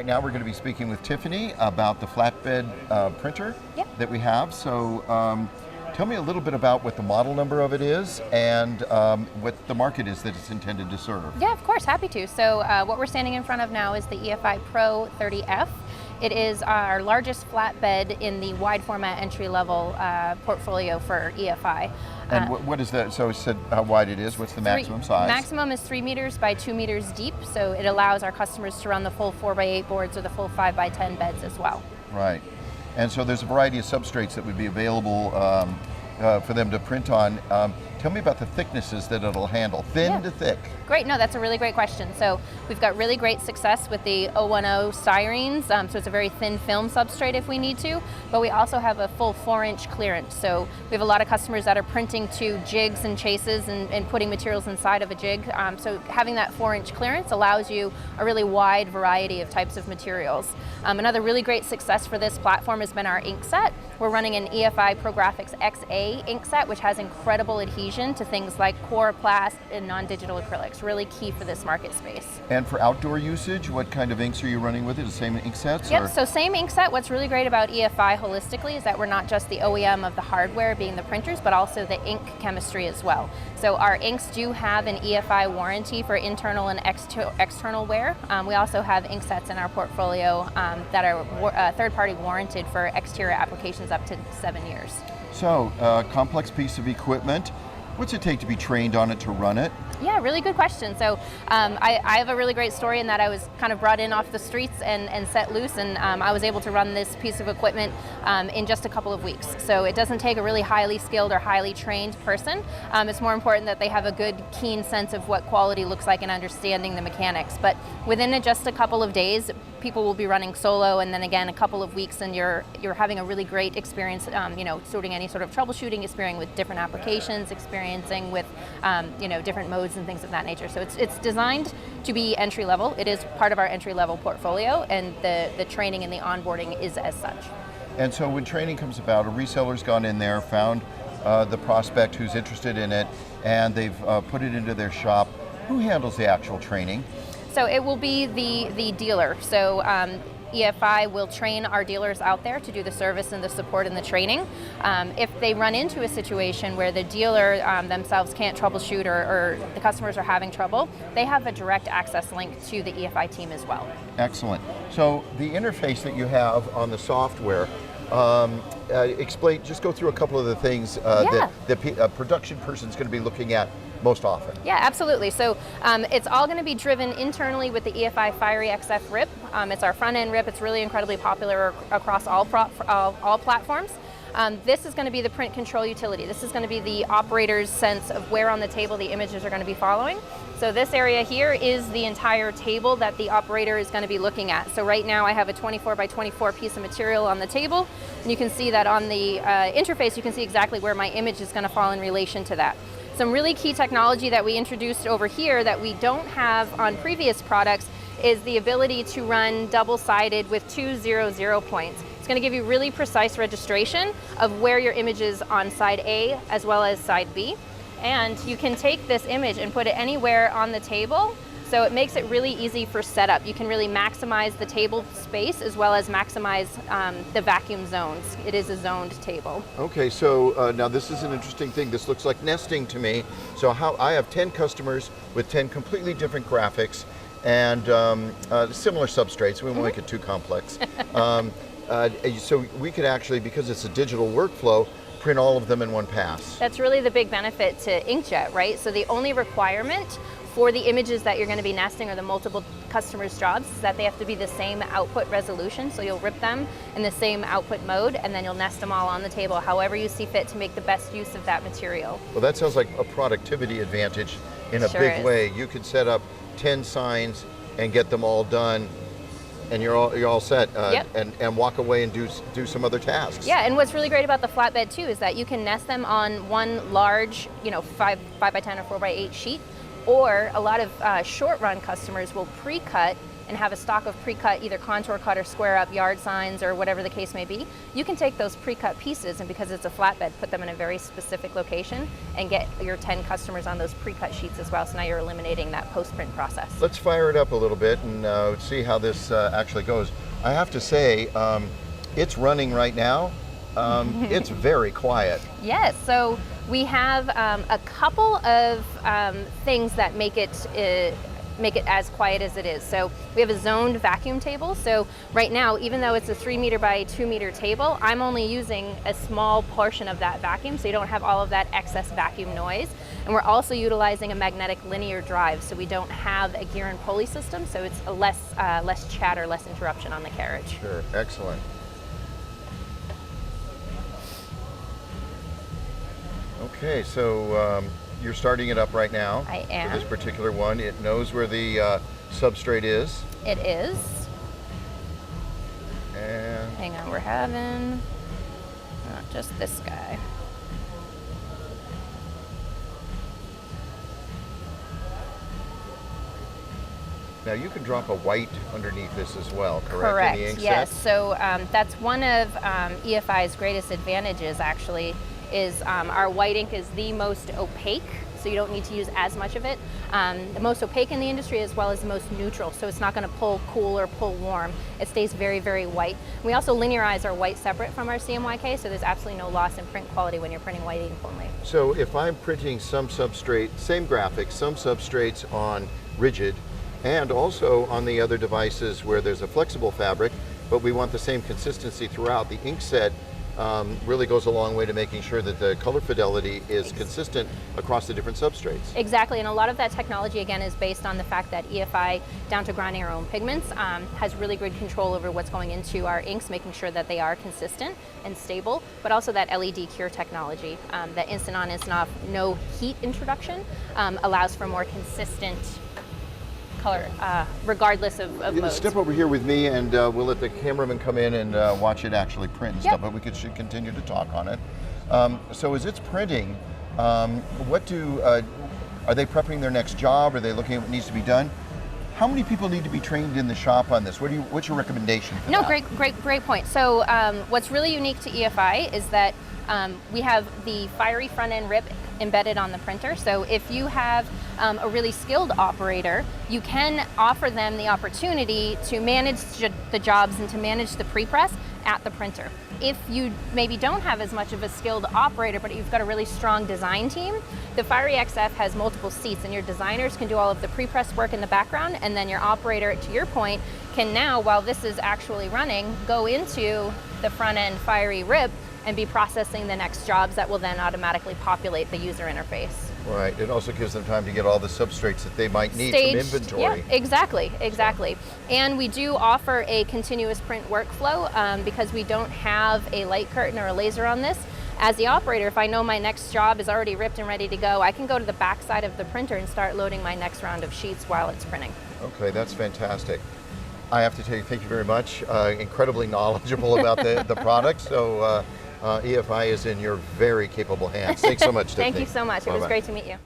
right now we're going to be speaking with Tiffany about the flatbed printer that we have. So tell me a little bit about what the model number of it is and what the market is that it's intended to serve. Yeah, of course, happy to. So what we're standing in front of now is the EFI Pro 30F. It is our largest flatbed in the wide format entry-level portfolio for EFI. And what is that? So it said how wide it is. What's the maximum size? Maximum is 3 meters by 2 meters deep, so it allows our customers to run the full 4x8 boards or the full 5x10 beds as well. Right. And so there's a variety of substrates that would be available for them to print on. Tell me about the thicknesses that it'll handle, thin to thick. Great, no, that's a really great question. So we've got really great success with the 010 styrenes, so it's a very thin film substrate if we need to, but we also have a full 4-inch clearance. So we have a lot of customers that are printing to jigs and chases and putting materials inside of a jig. So having that 4-inch clearance allows you a really wide variety of types of materials. Another really great success for this platform has been our ink set. We're running an EFI Pro Graphics XA ink set, which has incredible adhesion to things like coroplast and non-digital acrylics. Really key for this market space. And for outdoor usage, what kind of inks are you running with it? The same ink sets? Yep, so same ink set. What's really great about EFI holistically is that we're not just the OEM of the hardware being the printers, but also the ink chemistry as well. So our inks do have an EFI warranty for internal and external wear. We also have ink sets in our portfolio that are third-party warranted for exterior applications up to 7 years. So, complex piece of equipment. What's it take to be trained on it to run it? Yeah, really good question. So I have a really great story in that I was kind of brought in off the streets and set loose, and I was able to run this piece of equipment in just a couple of weeks. So it doesn't take a really highly skilled or highly trained person. It's more important that they have a good, keen sense of what quality looks like and understanding the mechanics. But within just a couple of days, people will be running solo, and then again a couple of weeks, and you're having a really great experience. Sorting any sort of troubleshooting, experiencing with different applications, experiencing with different modes and things of that nature. So it's designed to be entry level. It is part of our entry level portfolio, and the training and the onboarding is as such. And so when training comes about, a reseller's gone in there, found the prospect who's interested in it, and they've put it into their shop. Who handles the actual training? So it will be the dealer. So EFI will train our dealers out there to do the service and the support and the training. If they run into a situation where the dealer themselves can't troubleshoot or the customers are having trouble, they have a direct access link to the EFI team as well. Excellent. So the interface that you have on the software, explain, just go through a couple of the things that a production person's going to be looking at most often. Yeah, absolutely. So it's all going to be driven internally with the EFI Fiery XF RIP. It's our front end RIP. It's really incredibly popular across all platforms. This is going to be the print control utility. This is going to be the operator's sense of where on the table the images are going to be following. So this area here is the entire table that the operator is going to be looking at. So right now I have a 24 by 24 piece of material on the table, and you can see that on the interface you can see exactly where my image is going to fall in relation to that. Some really key technology that we introduced over here that we don't have on previous products is the ability to run double-sided with 2 0-0 points. It's going to give you really precise registration of where your image is on side A as well as side B. And you can take this image and put it anywhere on the table, so it makes it really easy for setup. You can really maximize the table space as well as maximize the vacuum zones. It is a zoned table. Okay, so now this is an interesting thing. This looks like nesting to me. So I have 10 customers with 10 completely different graphics and similar substrates. We won't make it too complex. So we could actually, because it's a digital workflow, print all of them in one pass. That's really the big benefit to inkjet, right? So the only requirement for the images that you're going to be nesting or the multiple customers' jobs is that they have to be the same output resolution. So you'll rip them in the same output mode, and then you'll nest them all on the table however you see fit to make the best use of that material. Well, that sounds like a productivity advantage in a big way. You could set up 10 signs and get them all done, and you're all set, and walk away and do some other tasks. Yeah, and what's really great about the flatbed too is that you can nest them on one large, 5x10 or 4x8 sheet, or a lot of short run customers will pre-cut and have a stock of pre-cut, either contour cut or square up yard signs or whatever the case may be, you can take those pre-cut pieces, and because it's a flatbed, put them in a very specific location and get your 10 customers on those pre-cut sheets as well. So now you're eliminating that post-print process. Let's fire it up a little bit and see how this actually goes. I have to say, it's running right now. It's very quiet. Yes, so we have a couple of things that make it as quiet as it is. So we have a zoned vacuum table. So right now, even though it's a 3 meter by 2 meter table, I'm only using a small portion of that vacuum, so you don't have all of that excess vacuum noise. And we're also utilizing a magnetic linear drive, so we don't have a gear and pulley system, so it's a less chatter, less interruption on the carriage. Sure, excellent. Okay, so you're starting it up right now. I am. For this particular one, it knows where the substrate is. It is. And Hang on, we're having not just this guy. now you can drop a white underneath this as well, correct? Correct, In the ink yes. set? So that's one of EFI's greatest advantages, actually, is our white ink is the most opaque, so you don't need to use as much of it. The most opaque in the industry, as well as the most neutral, so it's not going to pull cool or pull warm. It stays very, very white. We also linearize our white separate from our CMYK, so there's absolutely no loss in print quality when you're printing white ink only. So if I'm printing some substrate, same graphics, some substrates on rigid, and also on the other devices where there's a flexible fabric, but we want the same consistency throughout, the ink set really goes a long way to making sure that the color fidelity is consistent across the different substrates. Exactly, and a lot of that technology, again, is based on the fact that EFI, down to grinding our own pigments, has really good control over what's going into our inks, making sure that they are consistent and stable, but also that LED cure technology, that instant on, instant off, no heat introduction, allows for more consistent color, regardless of modes. Step over here with me, and we'll let the cameraman come in and watch it actually print and Yep. stuff, but we should continue to talk on it. So as it's printing, what are they prepping their next job? Are they looking at what needs to be done? How many people need to be trained in the shop on this? What's your recommendation for that? Great point. So what's really unique to EFI is that we have the fiery front end rip embedded on the printer. So if you have a really skilled operator, you can offer them the opportunity to manage the jobs and to manage the pre-press at the printer. If you maybe don't have as much of a skilled operator, but you've got a really strong design team, the Fiery XF has multiple seats, and your designers can do all of the pre-press work in the background, and then your operator, to your point, can now, while this is actually running, go into the front end fiery rip and be processing the next jobs that will then automatically populate the user interface. Right, it also gives them time to get all the substrates that they might need from inventory. Yeah, exactly. And we do offer a continuous print workflow because we don't have a light curtain or a laser on this. As the operator, if I know my next job is already ripped and ready to go, I can go to the back side of the printer and start loading my next round of sheets while it's printing. Okay, that's fantastic. I have to tell you, thank you very much. Incredibly knowledgeable about the product, so EFI is in your very capable hands. Thanks so much, Tiffany. Thank you so much. It was great to meet you.